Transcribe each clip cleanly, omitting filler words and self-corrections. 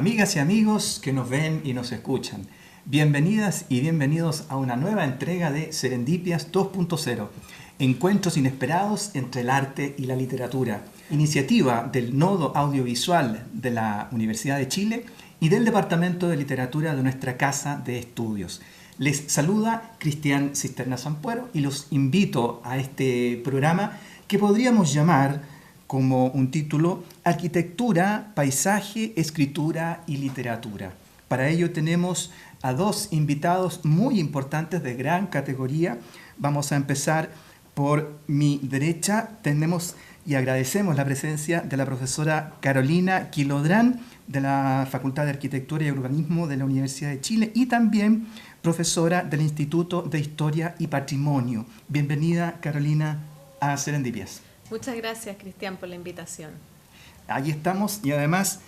Amigas y amigos que nos ven y nos escuchan, bienvenidas y bienvenidos a una nueva entrega de Serendipias 2.0, encuentros inesperados entre el arte y la literatura, iniciativa del Nodo Audiovisual de la Universidad de Chile y del Departamento de Literatura de nuestra Casa de Estudios. Les saluda Cristian Cisterna Sampuero y los invito a este programa que podríamos llamar como un título Arquitectura, Paisaje, Escritura y Literatura. Para ello tenemos a dos invitados muy importantes de gran categoría. Vamos a empezar por mi derecha. Tenemos y agradecemos la presencia de la profesora Carolina Quilodrán de la Facultad de Arquitectura y Urbanismo de la Universidad de Chile y también profesora del Instituto de Historia y Patrimonio. Bienvenida, Carolina, a Serendipias. Muchas gracias, Cristian, por la invitación. Allí estamos y además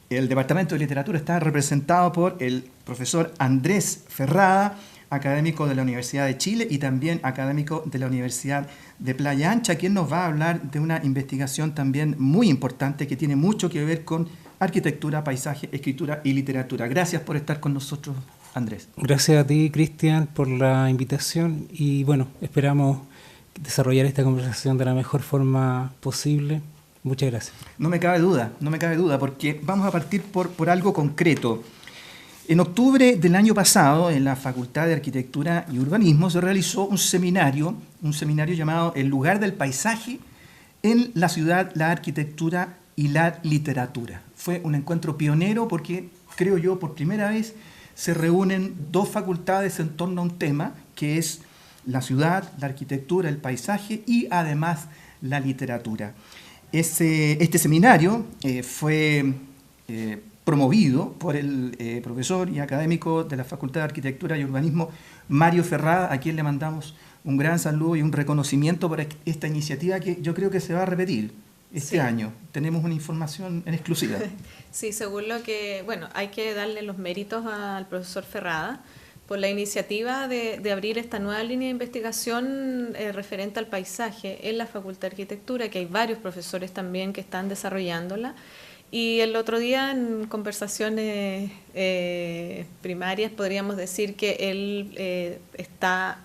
el Departamento de Literatura está representado por el profesor Andrés Ferrada, académico de la Universidad de Chile y también académico de la Universidad de Playa Ancha, quien nos va a hablar de una investigación también muy importante que tiene mucho que ver con arquitectura, paisaje, escritura y literatura. Gracias por estar con nosotros, Andrés. Gracias a ti, Cristian, por la invitación y bueno, esperamos desarrollar esta conversación de la mejor forma posible. Muchas gracias. No me cabe duda, porque vamos a partir por algo concreto. En octubre del año pasado, en la Facultad de Arquitectura y Urbanismo, se realizó un seminario llamado El lugar del paisaje en la ciudad, la arquitectura y la literatura. Fue un encuentro pionero porque, creo yo, por primera vez se reúnen dos facultades en torno a un tema que es la ciudad, la arquitectura, el paisaje y además la literatura. Este seminario fue promovido por el profesor y académico de la Facultad de Arquitectura y Urbanismo, Mario Ferrada, a quien le mandamos un gran saludo y un reconocimiento por esta iniciativa que yo creo que se va a repetir este año. Tenemos una información en exclusiva. Sí, según lo que, hay que darle los méritos al profesor Ferrada por la iniciativa de abrir esta nueva línea de investigación referente al paisaje en la Facultad de Arquitectura, que hay varios profesores también que están desarrollándola. Y el otro día en conversaciones primarias podríamos decir que él está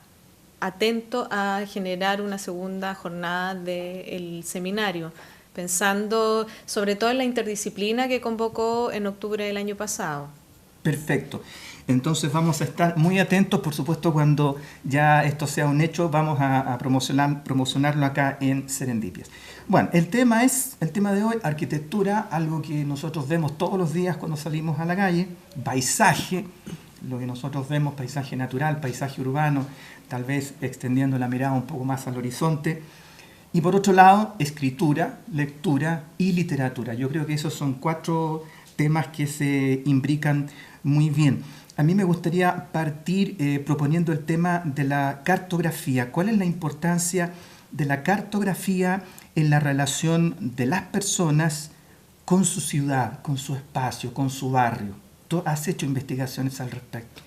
atento a generar una segunda jornada del seminario, pensando sobre todo en la interdisciplina que convocó en octubre del año pasado. Perfecto. Entonces vamos a estar muy atentos, por supuesto, cuando ya esto sea un hecho, vamos a promocionarlo acá en Serendipias. Bueno, el tema de hoy, arquitectura, algo que nosotros vemos todos los días cuando salimos a la calle, paisaje, lo que nosotros vemos, paisaje natural, paisaje urbano, tal vez extendiendo la mirada un poco más al horizonte. Y por otro lado, escritura, lectura y literatura. Yo creo que esos son cuatro temas que se imbrican muy bien. A mí me gustaría partir proponiendo el tema de la cartografía. ¿Cuál es la importancia de la cartografía en la relación de las personas con su ciudad, con su espacio, con su barrio? ¿Tú has hecho investigaciones al respecto?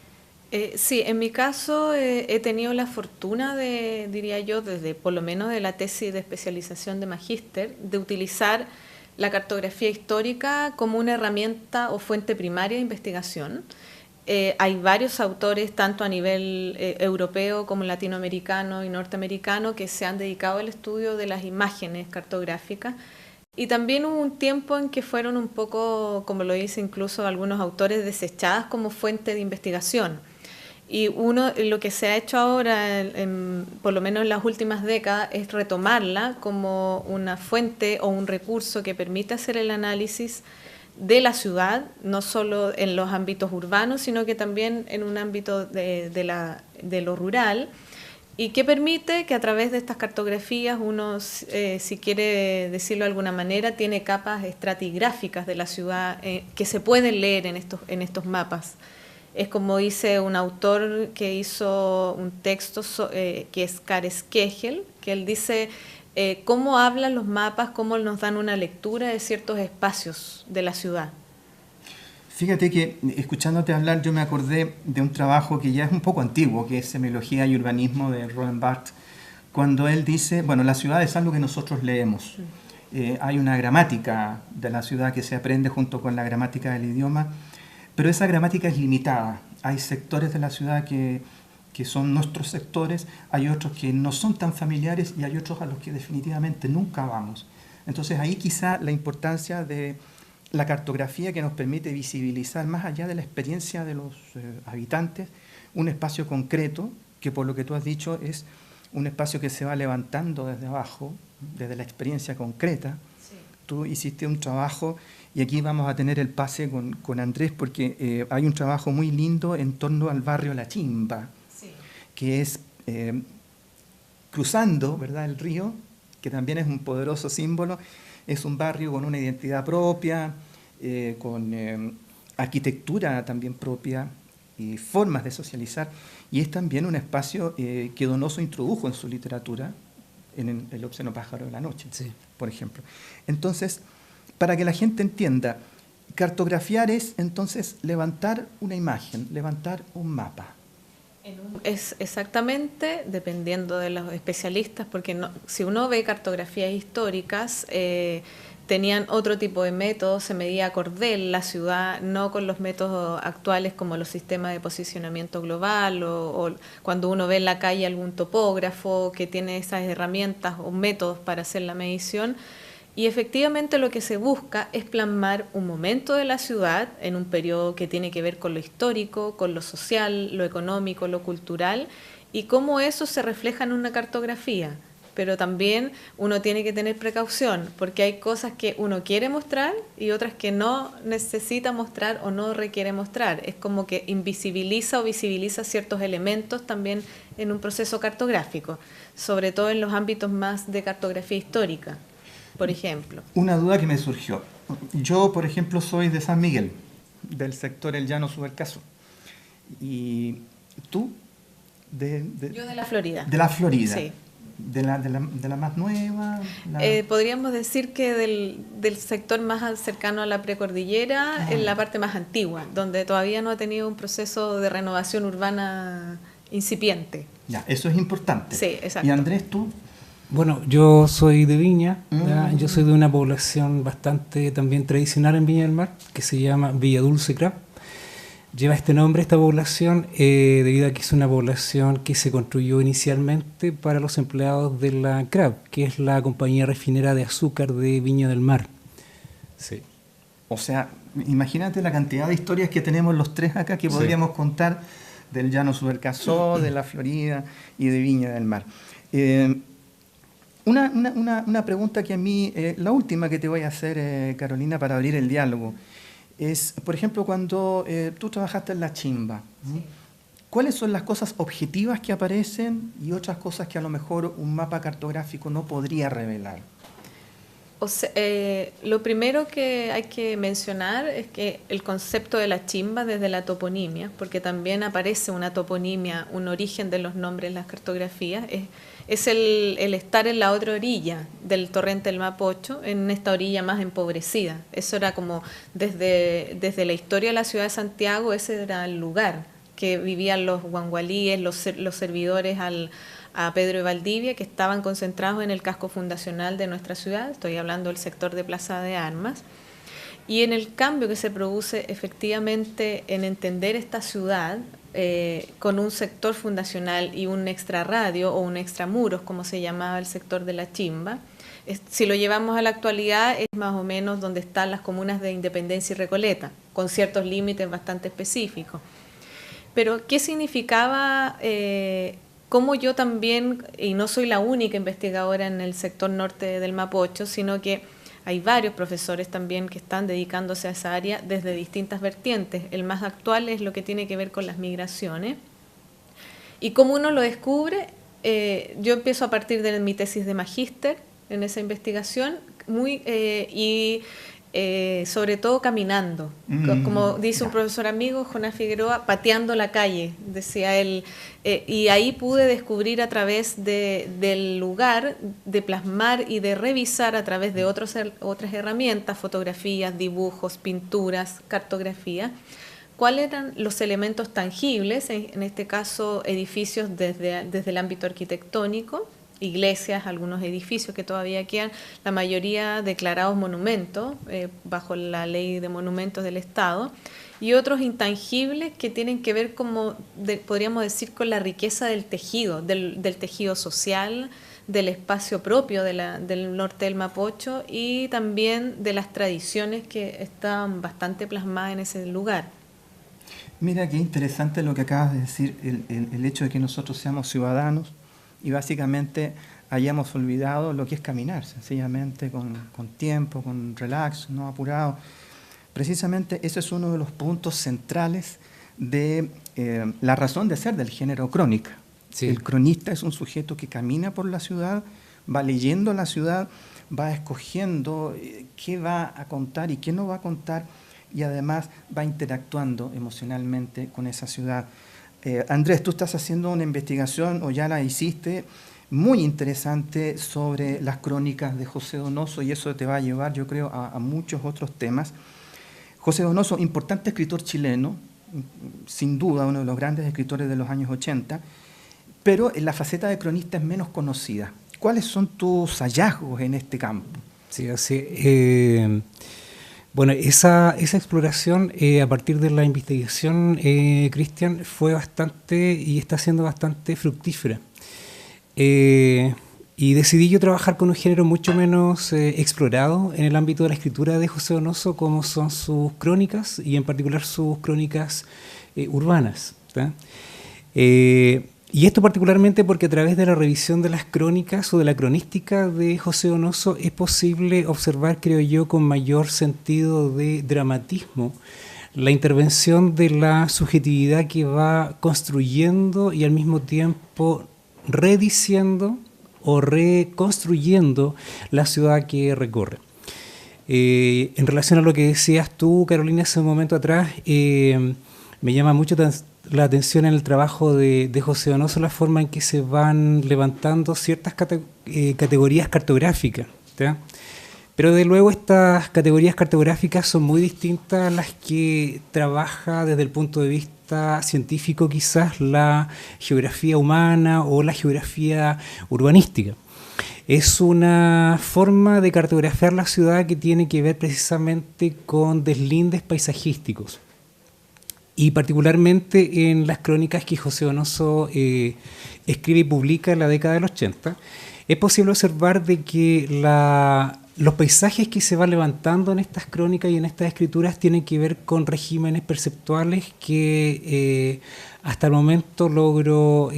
Sí, en mi caso he tenido la fortuna diría yo, desde por lo menos de la tesis de especialización de magíster, de utilizar la cartografía histórica como una herramienta o fuente primaria de investigación. Hay varios autores, tanto a nivel europeo como latinoamericano y norteamericano, que se han dedicado al estudio de las imágenes cartográficas. Y también hubo un tiempo en que fueron un poco, como lo dicen incluso algunos autores, desechadas como fuente de investigación. Y lo que se ha hecho ahora, por lo menos en las últimas décadas, es retomarla como una fuente o un recurso que permite hacer el análisis de la ciudad, no solo en los ámbitos urbanos, sino que también en un ámbito de lo rural, y que permite que a través de estas cartografías uno, si quiere decirlo de alguna manera, tiene capas estratigráficas de la ciudad que se pueden leer en estos mapas. Es como dice un autor que hizo un texto que es Kares Kegel, que él dice cómo hablan los mapas, cómo nos dan una lectura de ciertos espacios de la ciudad. Fíjate que escuchándote hablar yo me acordé de un trabajo que ya es un poco antiguo, que es Semiología y Urbanismo de Roland Barthes, cuando él dice, bueno, la ciudad es algo que nosotros leemos. hay una gramática de la ciudad que se aprende junto con la gramática del idioma, pero esa gramática es limitada. Hay sectores de la ciudad que son nuestros sectores, hay otros que no son tan familiares y hay otros a los que definitivamente nunca vamos. Entonces ahí quizá la importancia de la cartografía que nos permite visibilizar más allá de la experiencia de los habitantes, un espacio concreto que por lo que tú has dicho es un espacio que se va levantando desde abajo, desde la experiencia concreta. Sí. Tú hiciste un trabajo y aquí vamos a tener el pase con Andrés porque hay un trabajo muy lindo en torno al barrio La Chimba, sí, que es cruzando, ¿verdad?, el río, que también es un poderoso símbolo. Es un barrio con una identidad propia, con arquitectura también propia y formas de socializar. Y es también un espacio que Donoso introdujo en su literatura, en El obsceno pájaro de la noche, sí, por ejemplo. Entonces, para que la gente entienda, cartografiar es entonces levantar una imagen, levantar un mapa. Es exactamente, dependiendo de los especialistas, porque no, si uno ve cartografías históricas, tenían otro tipo de métodos, se medía a cordel la ciudad, no con los métodos actuales como los sistemas de posicionamiento global o cuando uno ve en la calle algún topógrafo que tiene esas herramientas o métodos para hacer la medición. Y efectivamente lo que se busca es plasmar un momento de la ciudad en un periodo que tiene que ver con lo histórico, con lo social, lo económico, lo cultural, y cómo eso se refleja en una cartografía. Pero también uno tiene que tener precaución, porque hay cosas que uno quiere mostrar y otras que no necesita mostrar o no requiere mostrar. Es como que invisibiliza o visibiliza ciertos elementos también en un proceso cartográfico, sobre todo en los ámbitos más de cartografía histórica. Por ejemplo. Una duda que me surgió. Yo, por ejemplo, soy de San Miguel, del sector El Llano Subercaso. ¿Y tú? Yo de la Florida. De la Florida. Sí. ¿De la más nueva? Podríamos decir que del sector más cercano a la precordillera, en la parte más antigua, donde todavía no ha tenido un proceso de renovación urbana incipiente. Ya, eso es importante. Sí, exacto. ¿Y Andrés, tú? Bueno, yo soy de Viña, yo soy de una población bastante también tradicional en Viña del Mar, que se llama Villa Dulce Crab. Lleva este nombre esta población debido a que es una población que se construyó inicialmente para los empleados de la CRAB, que es la compañía refinera de azúcar de Viña del Mar. Sí. O sea, imagínate la cantidad de historias que tenemos los tres acá que podríamos contar del Llano Subercaso, de la Florida y de Viña del Mar. Una pregunta que a mí, la última que te voy a hacer, Carolina, para abrir el diálogo, es, por ejemplo, cuando tú trabajaste en La Chimba, sí, ¿cuáles son las cosas objetivas que aparecen y otras cosas que a lo mejor un mapa cartográfico no podría revelar? O sea, lo primero que hay que mencionar es que el concepto de la chimba desde la toponimia, porque también aparece una toponimia, un origen de los nombres en las cartografías, es el estar en la otra orilla del torrente del Mapocho, en esta orilla más empobrecida. Eso era como desde la historia de la ciudad de Santiago, ese era el lugar que vivían los guangualíes, los servidores a Pedro de Valdivia, que estaban concentrados en el casco fundacional de nuestra ciudad. Estoy hablando del sector de Plaza de Armas. Y en el cambio que se produce efectivamente en entender esta ciudad con un sector fundacional y un extrarradio o un extramuros, como se llamaba el sector de La Chimba, si lo llevamos a la actualidad es más o menos donde están las comunas de Independencia y Recoleta, con ciertos límites bastante específicos. Pero, ¿qué significaba? Como yo también, y no soy la única investigadora en el sector norte del Mapocho, sino que hay varios profesores también que están dedicándose a esa área desde distintas vertientes. El más actual es lo que tiene que ver con las migraciones. Y cómo uno lo descubre, yo empiezo a partir de mi tesis de magíster en esa investigación sobre todo caminando, como dice un profesor amigo, Jonás Figueroa, pateando la calle, decía él, y ahí pude descubrir a través del lugar, de plasmar y de revisar a través de otras herramientas, fotografías, dibujos, pinturas, cartografía, cuáles eran los elementos tangibles, en este caso edificios desde el ámbito arquitectónico, iglesias, algunos edificios que todavía quedan, la mayoría declarados monumentos bajo la ley de monumentos del Estado, y otros intangibles que tienen que ver, podríamos decir, con la riqueza del tejido, del tejido social, del espacio propio del norte del Mapocho y también de las tradiciones que están bastante plasmadas en ese lugar. Mira qué interesante lo que acabas de decir, el hecho de que nosotros seamos ciudadanos y básicamente hayamos olvidado lo que es caminar, sencillamente con tiempo, con relax, no apurado. Precisamente ese es uno de los puntos centrales de la razón de ser del género crónica. Sí. El cronista es un sujeto que camina por la ciudad, va leyendo la ciudad, va escogiendo qué va a contar y qué no va a contar, y además va interactuando emocionalmente con esa ciudad. Andrés, tú estás haciendo una investigación, o ya la hiciste, muy interesante sobre las crónicas de José Donoso, y eso te va a llevar, yo creo, a muchos otros temas. José Donoso, importante escritor chileno, sin duda uno de los grandes escritores de los años 80, pero la faceta de cronista es menos conocida. ¿Cuáles son tus hallazgos en este campo? Sí, así. Bueno, esa exploración a partir de la investigación, Cristian, fue bastante y está siendo bastante fructífera. Y decidí yo trabajar con un género mucho menos explorado en el ámbito de la escritura de José Donoso, como son sus crónicas y en particular sus crónicas urbanas. Y esto particularmente porque a través de la revisión de las crónicas o de la cronística de José Donoso es posible observar, creo yo, con mayor sentido de dramatismo la intervención de la subjetividad que va construyendo y al mismo tiempo rediciendo o reconstruyendo la ciudad que recorre. En relación a lo que decías tú, Carolina, hace un momento atrás, me llama mucho la atención en el trabajo de José Donoso la forma en que se van levantando ciertas categorías cartográficas, ¿tá? Pero de luego estas categorías cartográficas son muy distintas a las que trabaja desde el punto de vista científico quizás la geografía humana o la geografía urbanística. Es una forma de cartografiar la ciudad que tiene que ver precisamente con deslindes paisajísticos. Y particularmente en las crónicas que José Donoso escribe y publica en la década del 80, es posible observar de que los paisajes que se van levantando en estas crónicas y en estas escrituras tienen que ver con regímenes perceptuales que hasta el momento logro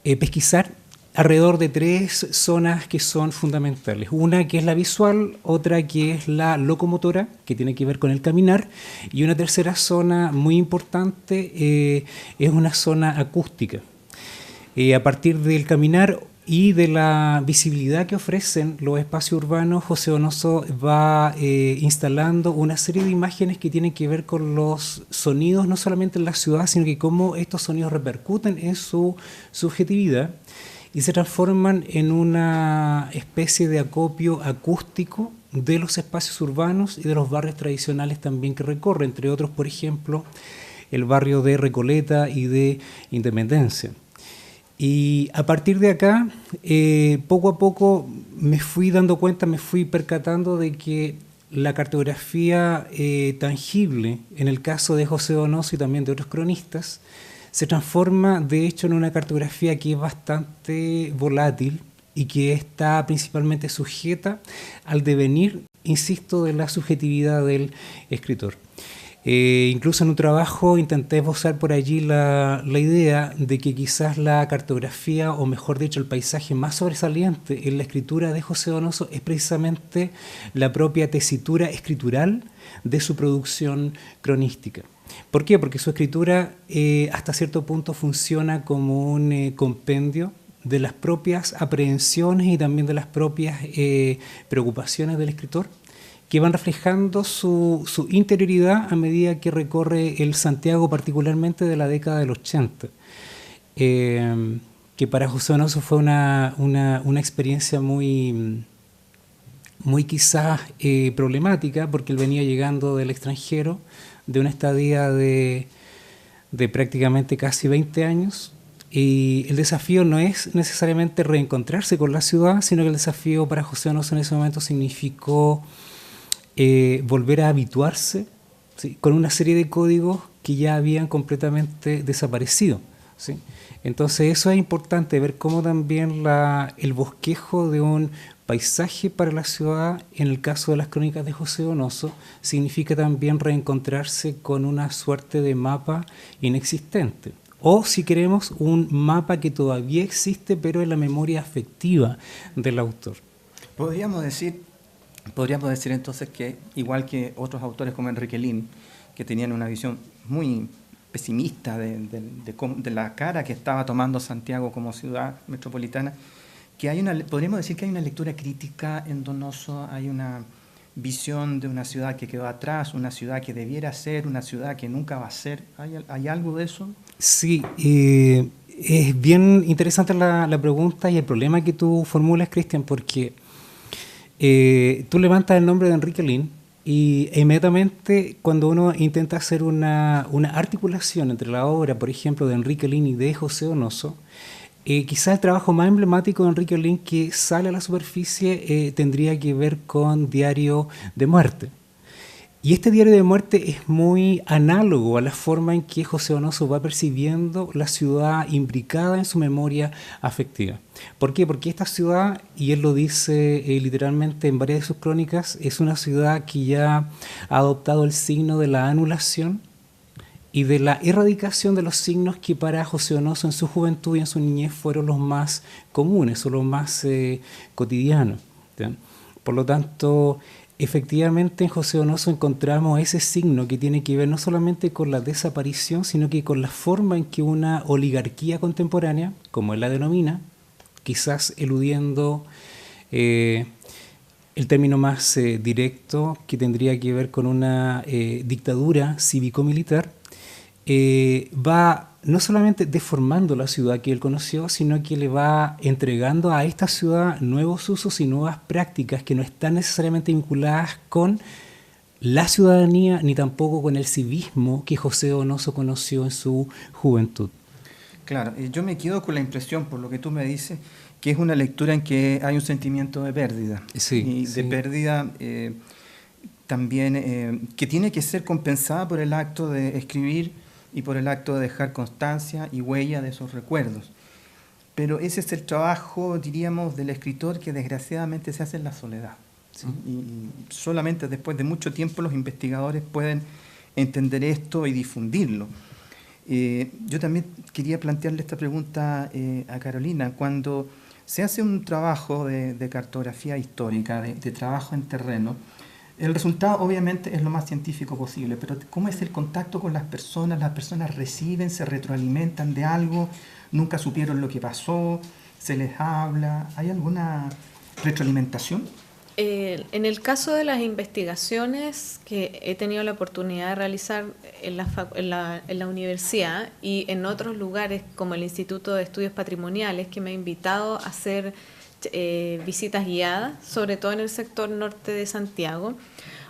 pesquisar alrededor de 3 zonas que son fundamentales. Una que es la visual, otra que es la locomotora, que tiene que ver con el caminar, y una tercera zona muy importante es una zona acústica. A partir del caminar y de la visibilidad que ofrecen los espacios urbanos, José Donoso va instalando una serie de imágenes que tienen que ver con los sonidos, no solamente en la ciudad, sino que cómo estos sonidos repercuten en su subjetividad y se transforman en una especie de acopio acústico de los espacios urbanos y de los barrios tradicionales también que recorre, entre otros, por ejemplo, el barrio de Recoleta y de Independencia. Y a partir de acá, poco a poco me fui dando cuenta, me fui percatando de que la cartografía tangible, en el caso de José Donoso y también de otros cronistas, se transforma de hecho en una cartografía que es bastante volátil y que está principalmente sujeta al devenir, insisto, de la subjetividad del escritor. Incluso en un trabajo intenté esbozar por allí la idea de que quizás la cartografía, o mejor dicho, el paisaje más sobresaliente en la escritura de José Donoso es precisamente la propia tesitura escritural de su producción cronística. ¿Por qué? Porque su escritura hasta cierto punto funciona como un compendio de las propias aprehensiones y también de las propias preocupaciones del escritor, que van reflejando su interioridad a medida que recorre el Santiago, particularmente de la década del 80, que para José Donoso fue una experiencia muy quizás problemática, porque él venía llegando del extranjero, de una estadía de prácticamente casi 20 años, Y el desafío no es necesariamente reencontrarse con la ciudad, sino que el desafío para José Donoso en ese momento significó volver a habituarse, ¿sí?, con una serie de códigos que ya habían completamente desaparecido, ¿sí? Entonces eso es importante, ver cómo también el bosquejo de un paisaje para la ciudad, en el caso de las crónicas de José Donoso, significa también reencontrarse con una suerte de mapa inexistente. O, si queremos, un mapa que todavía existe, pero en la memoria afectiva del autor. Podríamos decir entonces que, igual que otros autores como Enrique Lihn, que tenían una visión muy pesimista de la cara que estaba tomando Santiago como ciudad metropolitana, que podríamos decir que hay una lectura crítica en Donoso, hay una visión de una ciudad que quedó atrás, una ciudad que debiera ser, una ciudad que nunca va a ser. ¿Hay algo de eso? Sí, es bien interesante la pregunta y el problema que tú formulas, Cristian, porque tú levantas el nombre de Enrique Lihn y inmediatamente cuando uno intenta hacer una articulación entre la obra, por ejemplo, de Enrique Lihn y de José Donoso, quizás el trabajo más emblemático de Enrique Lihn que sale a la superficie tendría que ver con Diario de Muerte. Y este Diario de Muerte es muy análogo a la forma en que José Donoso va percibiendo la ciudad imbricada en su memoria afectiva. ¿Por qué? Porque esta ciudad, y él lo dice literalmente en varias de sus crónicas, es una ciudad que ya ha adoptado el signo de la anulación y de la erradicación de los signos que para José Donoso en su juventud y en su niñez fueron los más comunes o los más cotidianos, ¿sí? Por lo tanto, efectivamente en José Donoso encontramos ese signo que tiene que ver no solamente con la desaparición, sino que con la forma en que una oligarquía contemporánea, como él la denomina, quizás eludiendo el término más directo, que tendría que ver con una dictadura cívico-militar, va no solamente deformando la ciudad que él conoció, sino que le va entregando a esta ciudad nuevos usos y nuevas prácticas que no están necesariamente vinculadas con la ciudadanía ni tampoco con el civismo que José Donoso conoció en su juventud. Claro, yo me quedo con la impresión, por lo que tú me dices, que es una lectura en que hay un sentimiento de pérdida. Sí, y de pérdida también que tiene que ser compensada por el acto de escribir y por el acto de dejar constancia y huella de esos recuerdos. Pero ese es el trabajo, diríamos, del escritor que desgraciadamente se hace en la soledad. ¿Sí? Y solamente después de mucho tiempo los investigadores pueden entender esto y difundirlo. Yo también quería plantearle esta pregunta a Carolina. Cuando se hace un trabajo de cartografía histórica, de trabajo en terreno, el resultado obviamente es lo más científico posible, pero ¿cómo es el contacto con las personas? ¿Las personas reciben, se retroalimentan de algo? ¿Nunca supieron lo que pasó? ¿Se les habla? ¿Hay alguna retroalimentación? En el caso de las investigaciones que he tenido la oportunidad de realizar en la universidad y en otros lugares como el Instituto de Estudios Patrimoniales, que me ha invitado a hacer visitas guiadas, sobre todo en el sector norte de Santiago,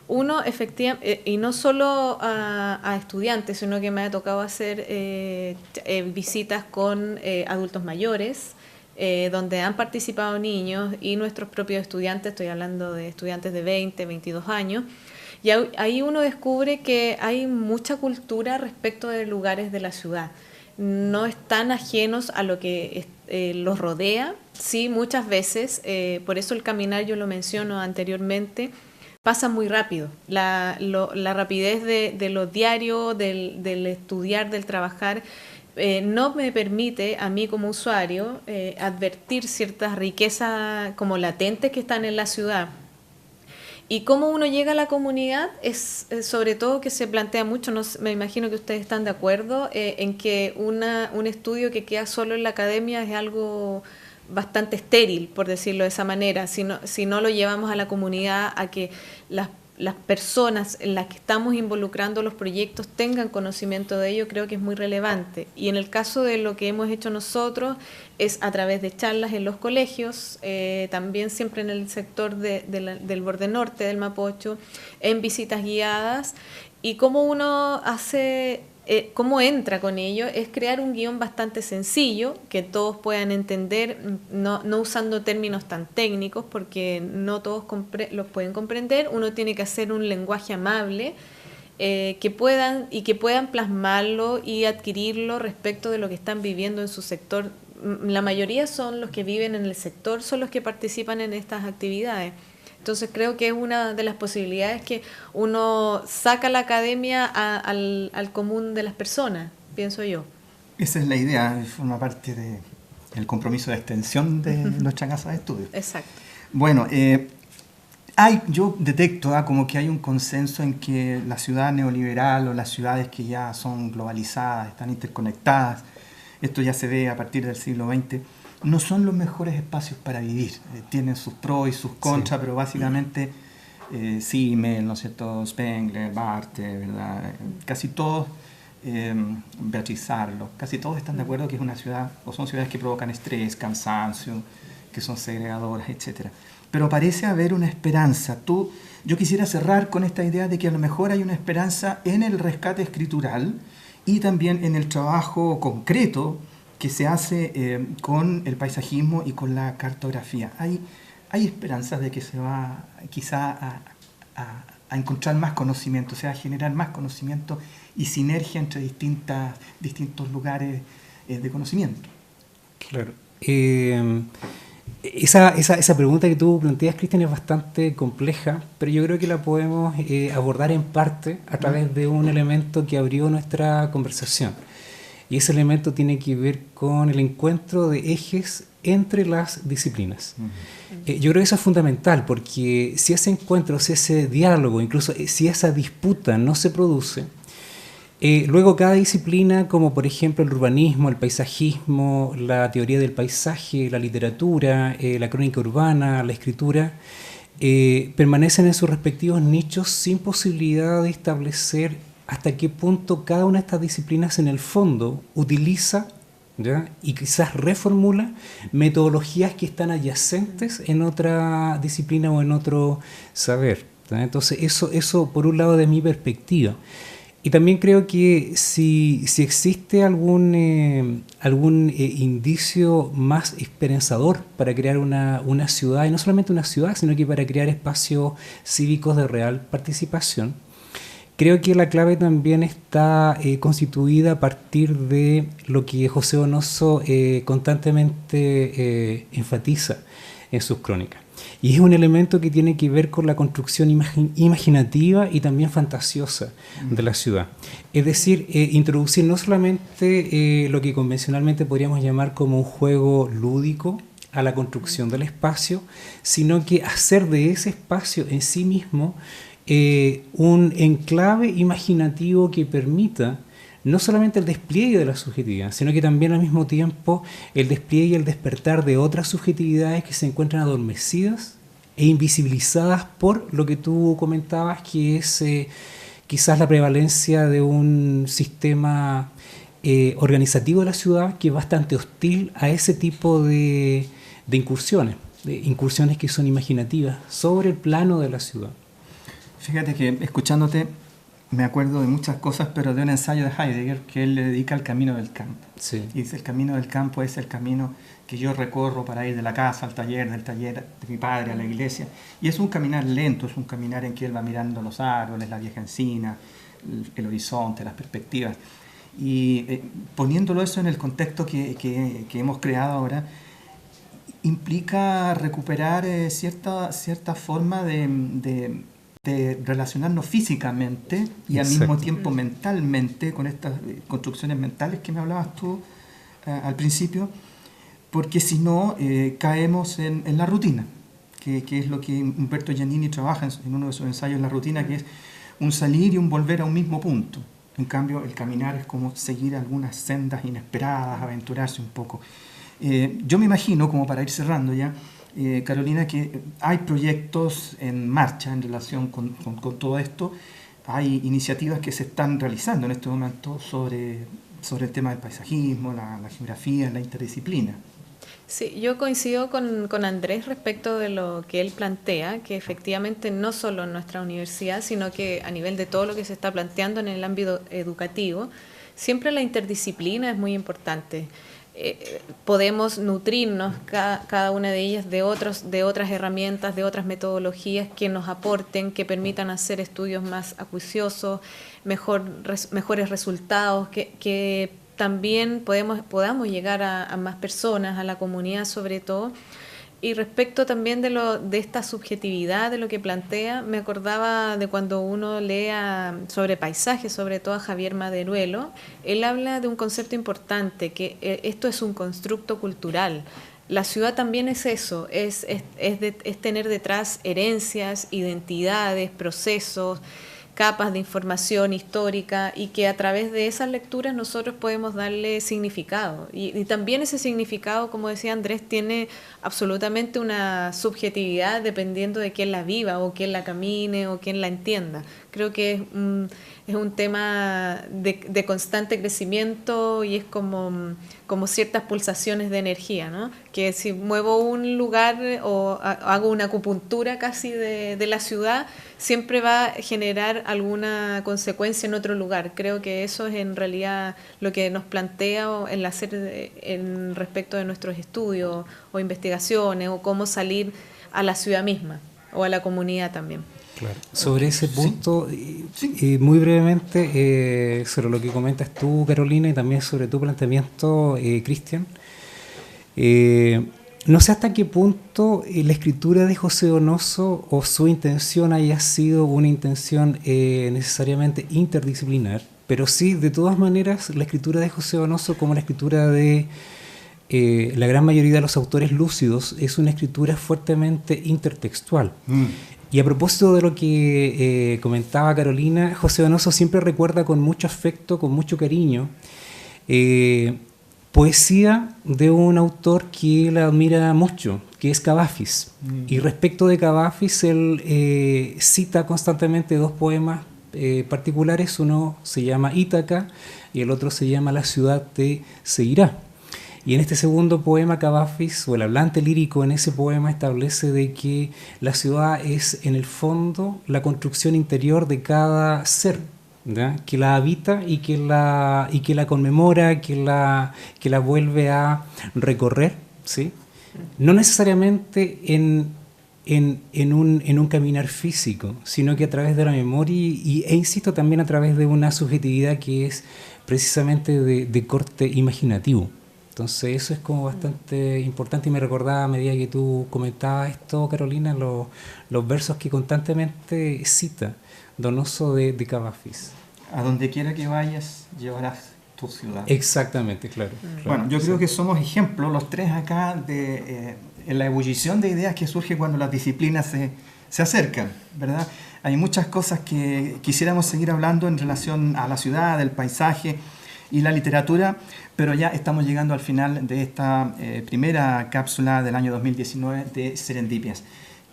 uno efectivamente, y no solo a estudiantes, sino que me ha tocado hacer visitas con adultos mayores, donde han participado niños y nuestros propios estudiantes, estoy hablando de estudiantes de 20, 22 años, y ahí uno descubre que hay mucha cultura respecto de lugares de la ciudad. No están ajenos a lo que los rodea, sí, muchas veces, por eso el caminar, yo lo menciono anteriormente, pasa muy rápido. La rapidez de los diarios, del estudiar, del trabajar, no me permite a mí como usuario advertir ciertas riquezas como latentes que están en la ciudad. Y cómo uno llega a la comunidad es sobre todo que se plantea mucho, me imagino que ustedes están de acuerdo, en que un estudio que queda solo en la academia es algo bastante estéril, por decirlo de esa manera, si no lo llevamos a la comunidad, a que las personas en las que estamos involucrando los proyectos tengan conocimiento de ello, creo que es muy relevante. Y en el caso de lo que hemos hecho nosotros es a través de charlas en los colegios, también siempre en el sector del borde norte del Mapocho, en visitas guiadas, y cómo uno hace cómo entra con ello es crear un guión bastante sencillo que todos puedan entender, no usando términos tan técnicos porque no todos los pueden comprender. Uno tiene que hacer un lenguaje amable que puedan plasmarlo y adquirirlo respecto de lo que están viviendo en su sector. La mayoría son los que viven en el sector, son los que participan en estas actividades. Entonces creo que es una de las posibilidades que uno saca la academia al común de las personas, pienso yo. Esa es la idea, forma parte del compromiso de extensión de nuestra casa de estudio. Exacto. Bueno, yo detecto como que hay un consenso en que la ciudad neoliberal o las ciudades que ya son globalizadas, están interconectadas, esto ya se ve a partir del siglo XX, no son los mejores espacios para vivir. Tienen sus pros y sus contras, sí. Pero básicamente Simmel, ¿no es cierto?, Spengler, Barthes, ¿verdad? Casi todos, Beatriz Sarlo, casi todos están de acuerdo que es una ciudad, o son ciudades que provocan estrés, cansancio, que son segregadoras, etc. Pero parece haber una esperanza. Yo quisiera cerrar con esta idea de que a lo mejor hay una esperanza en el rescate escritural y también en el trabajo concreto que se hace con el paisajismo y con la cartografía. Hay esperanzas de que se va quizá a encontrar más conocimiento, o sea, a generar más conocimiento y sinergia entre distintos lugares de conocimiento. Claro. Esa pregunta que tú planteas, Cristian, es bastante compleja, pero yo creo que la podemos abordar en parte a través de un elemento que abrió nuestra conversación. Y ese elemento tiene que ver con el encuentro de ejes entre las disciplinas. Yo creo que eso es fundamental, porque si ese encuentro, si ese diálogo, incluso si esa disputa no se produce, luego cada disciplina, como por ejemplo el urbanismo, el paisajismo, la teoría del paisaje, la literatura, la crónica urbana, la escritura, permanecen en sus respectivos nichos sin posibilidad de establecer hasta qué punto cada una de estas disciplinas en el fondo utiliza, ¿ya?, y quizás reformula metodologías que están adyacentes en otra disciplina o en otro saber, ¿ya? Entonces eso por un lado de mi perspectiva. Y también creo que si existe algún indicio más esperanzador para crear una ciudad, y no solamente una ciudad, sino que para crear espacios cívicos de real participación, creo que la clave también está constituida a partir de lo que José Donoso constantemente enfatiza en sus crónicas. Y es un elemento que tiene que ver con la construcción imaginativa y también fantasiosa de la ciudad. Es decir, introducir no solamente lo que convencionalmente podríamos llamar como un juego lúdico a la construcción del espacio, sino que hacer de ese espacio en sí mismo un enclave imaginativo que permita no solamente el despliegue de la subjetividad, sino que también al mismo tiempo el despliegue y el despertar de otras subjetividades que se encuentran adormecidas e invisibilizadas por lo que tú comentabas, que es quizás la prevalencia de un sistema organizativo de la ciudad que es bastante hostil a ese tipo de incursiones que son imaginativas sobre el plano de la ciudad. Fíjate que escuchándote me acuerdo de muchas cosas, pero de un ensayo de Heidegger que él le dedica al camino del campo. Sí. Y dice, el camino del campo es el camino que yo recorro para ir de la casa al taller, del taller de mi padre a la iglesia. Y es un caminar lento, es un caminar en que él va mirando los árboles, la vieja encina, el horizonte, las perspectivas. Y poniéndolo eso en el contexto que hemos creado ahora, implica recuperar cierta forma de relacionarnos físicamente y al mismo tiempo mentalmente con estas construcciones mentales que me hablabas tú al principio, porque si no caemos en la rutina, que es lo que Umberto Giannini trabaja en uno de sus ensayos, la rutina, que es un salir y un volver a un mismo punto. En cambio, el caminar es como seguir algunas sendas inesperadas, aventurarse un poco. Yo me imagino, como para ir cerrando ya, Carolina, que hay proyectos en marcha en relación con todo esto. Hay iniciativas que se están realizando en este momento sobre el tema del paisajismo, la geografía, la interdisciplina. Sí, yo coincido con Andrés respecto de lo que él plantea, que efectivamente no solo en nuestra universidad, sino que a nivel de todo lo que se está planteando en el ámbito educativo, siempre la interdisciplina es muy importante. Podemos nutrirnos cada una de ellas de otras herramientas, de otras metodologías que nos aporten, que permitan hacer estudios más acuiciosos, mejores resultados, que también podamos llegar a más personas, a la comunidad sobre todo. Y respecto también de esta subjetividad, de lo que plantea, me acordaba de cuando uno lea sobre paisaje, sobre todo a Javier Maderuelo. Él habla de un concepto importante, que esto es un constructo cultural. La ciudad también es eso, es tener detrás herencias, identidades, procesos, capas de información histórica, y que a través de esas lecturas nosotros podemos darle significado. Y también ese significado, como decía Andrés, tiene absolutamente una subjetividad dependiendo de quién la viva o quién la camine o quién la entienda. Creo que es un tema de constante crecimiento, y es como ciertas pulsaciones de energía, ¿no? Que si muevo un lugar o hago una acupuntura casi de la ciudad, siempre va a generar alguna consecuencia en otro lugar. Creo que eso es en realidad lo que nos plantea en respecto de nuestros estudios o investigaciones, o cómo salir a la ciudad misma o a la comunidad también. Claro. Sobre ese punto, muy brevemente, sobre lo que comentas tú, Carolina, y también sobre tu planteamiento, Cristian. No sé hasta qué punto la escritura de José Donoso o su intención haya sido una intención necesariamente interdisciplinar, pero sí, de todas maneras, la escritura de José Donoso, como la escritura de la gran mayoría de los autores lúcidos, es una escritura fuertemente intertextual. Y a propósito de lo que comentaba Carolina, José Donoso siempre recuerda con mucho afecto, con mucho cariño, poesía de un autor que él admira mucho, que es Cavafis. Y respecto de Cavafis, él cita constantemente dos poemas particulares. Uno se llama Ítaca y el otro se llama La ciudad te seguirá. Y en este segundo poema, Cavafis, o el hablante lírico en ese poema, establece de que la ciudad es, en el fondo, la construcción interior de cada ser, ¿ya? Que la habita y que la conmemora, que la vuelve a recorrer, ¿sí? No necesariamente en un caminar físico, sino que a través de la memoria e insisto, también a través de una subjetividad que es precisamente de corte imaginativo. Entonces eso es como bastante importante, y me recordaba a medida que tú comentabas esto, Carolina, los versos que constantemente cita Donoso de Cavafis. A donde quiera que vayas, llevarás tu ciudad. Exactamente, claro. Bueno, yo creo que somos ejemplos los tres acá en la ebullición de ideas que surge cuando las disciplinas se acercan, ¿verdad? Hay muchas cosas que quisiéramos seguir hablando en relación a la ciudad, el paisaje y la literatura, pero ya estamos llegando al final de esta primera cápsula del año 2019 de Serendipias.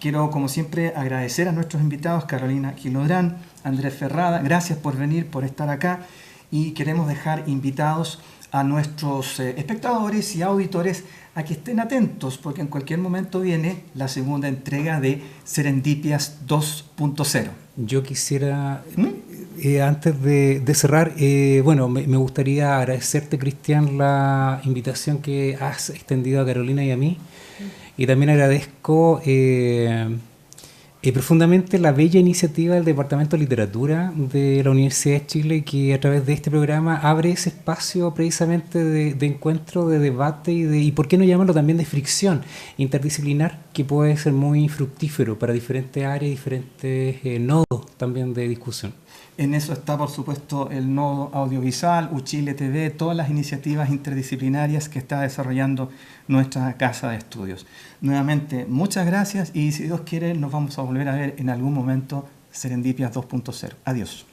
Quiero, como siempre, agradecer a nuestros invitados, Carolina Gilodrán, Andrés Ferrada, gracias por venir, por estar acá, y queremos dejar invitados a nuestros espectadores y auditores a que estén atentos, porque en cualquier momento viene la segunda entrega de Serendipias 2.0. Yo quisiera, antes de cerrar, bueno, me gustaría agradecerte, Cristian, la invitación que has extendido a Carolina y a mí, y también agradezco profundamente la bella iniciativa del Departamento de Literatura de la Universidad de Chile, que a través de este programa abre ese espacio precisamente de encuentro, de debate y por qué no llamarlo también de fricción interdisciplinar, que puede ser muy fructífero para diferentes áreas, diferentes nodos también de discusión. En eso está, por supuesto, el nodo audiovisual, Uchile TV, todas las iniciativas interdisciplinarias que está desarrollando nuestra casa de estudios. Nuevamente, muchas gracias, y si Dios quiere, nos vamos a volver a ver en algún momento Serendipias 2.0. Adiós.